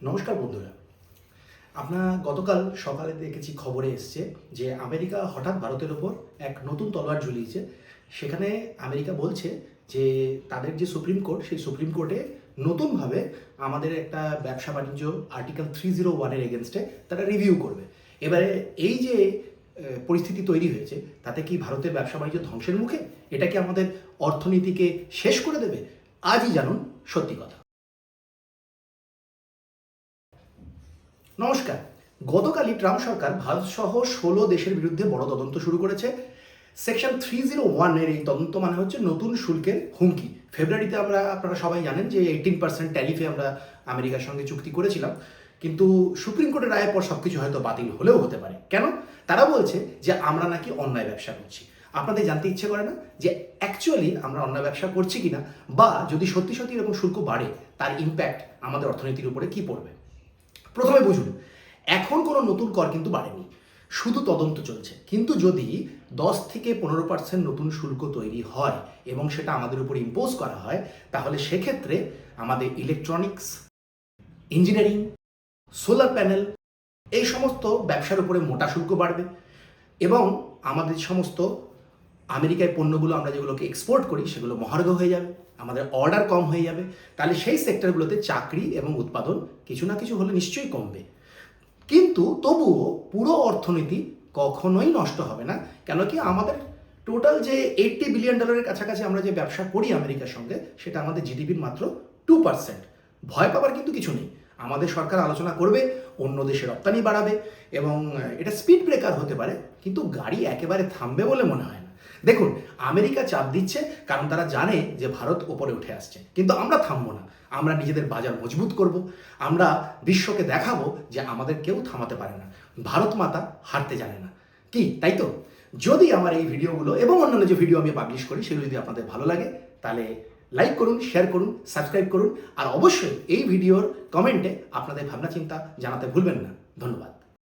নমস্কার বন্ধুরা, আপনারা গতকাল সকালে দেখেছি খবরে এসছে যে আমেরিকা হঠাৎ ভারতের ওপর এক নতুন তলোয়ার ঝুলিয়েছে। সেখানে আমেরিকা বলছে যে তাদের যে সুপ্রিম কোর্ট, সেই সুপ্রিম কোর্টে নতুনভাবে আমাদের একটা ব্যবসা বাণিজ্য আর্টিকেল 301-এর এগেনস্টে তারা রিভিউ করবে। এবারে এই যে পরিস্থিতি তৈরি হয়েছে, তাতে কি ভারতের ব্যবসা বাণিজ্য ধ্বংসের মুখে? এটা কি আমাদের অর্থনীতিকে শেষ করে দেবে? আজই জানুন সত্যি কথা। নমস্কার। গতকালই ট্রাম্প সরকার ভারত সহ 16 দেশের বিরুদ্ধে বড় তদন্ত শুরু করেছে। সেকশন 301-এর এই তদন্ত মানে হচ্ছে নতুন শুল্কের হুমকি। ফেব্রুয়ারিতে আপনারা সবাই জানেন যে 18% ট্যারিফে আমরা আমেরিকার সঙ্গে চুক্তি করেছিলাম, কিন্তু সুপ্রিম কোর্টের রায়ের পর সব কিছু হয়তো বাতিল হলেও হতে পারে। কেন? তারা বলছে যে আমরা নাকি অন্যায় ব্যবসা করছি। আপনাদের জানতে ইচ্ছে করে না যে অ্যাকচুয়ালি আমরা অন্যায় ব্যবসা করছি কিনা, বা যদি সত্যি সত্যি এরকম শুল্ক বাড়ে তার ইম্প্যাক্ট আমাদের অর্থনীতির উপরে কী পড়বে? প্রথমে বুঝুন, এখন কোনো নতুন কর কিন্তু বাড়েনি, শুধু তদন্ত চলছে। কিন্তু যদি 10 থেকে 15% নতুন শুল্ক তৈরি হয় এবং সেটা আমাদের উপর ইম্পোজ করা হয়, তাহলে সেক্ষেত্রে আমাদের ইলেকট্রনিক্স, ইঞ্জিনিয়ারিং, সোলার প্যানেল, এই সমস্ত ব্যবসার উপরে মোটা শুল্ক বাড়বে এবং আমাদের সমস্ত আমেরিকায় পণ্যগুলো আমরা যেগুলোকে এক্সপোর্ট করি সেগুলো মহার্ঘ হয়ে যাবে, আমাদের অর্ডার কম হয়ে যাবে। তাহলে সেই সেক্টরগুলোতে চাকরি এবং উৎপাদন কিছু না কিছু হলে নিশ্চয়ই কমবে। কিন্তু তবুও পুরো অর্থনীতি কখনোই নষ্ট হবে না। কেন কি, আমাদের টোটাল যে $80 বিলিয়ন কাছাকাছি আমরা যে ব্যবসা করি আমেরিকার সঙ্গে, সেটা আমাদের জিডিপির মাত্র 2%। ভয় পাবার কিন্তু কিছু নেই। আমাদের সরকার আলোচনা করবে, অন্য দেশে রপ্তানি বাড়াবে এবং এটা স্পিড ব্রেকার হতে পারে, কিন্তু গাড়ি একেবারে থামবে বলে মনে হয় না। দেখুন, আমেরিকা চাপ দিচ্ছে কারণ তারা জানে যে ভারত ওপরে উঠে আসছে, কিন্তু আমরা থামবো না। আমরা নিজেদের বাজার মজবুত করব, আমরা বিশ্বকে দেখাবো যে আমাদের কেউ থামাতে পারে না, ভারত মাতা হারতে জানে না। কি তাই তো? যদি আমার এই ভিডিওগুলো এবং অন্যান্য যে ভিডিও আমি পাবলিশ করি সেগুলো যদি আপনাদের ভালো লাগে, তাহলে লাইক করুন, শেয়ার করুন, সাবস্ক্রাইব করুন, আর অবশ্যই এই ভিডিওর কমেন্টে আপনাদের ভাবনা চিন্তা জানাতে ভুলবেন না। ধন্যবাদ।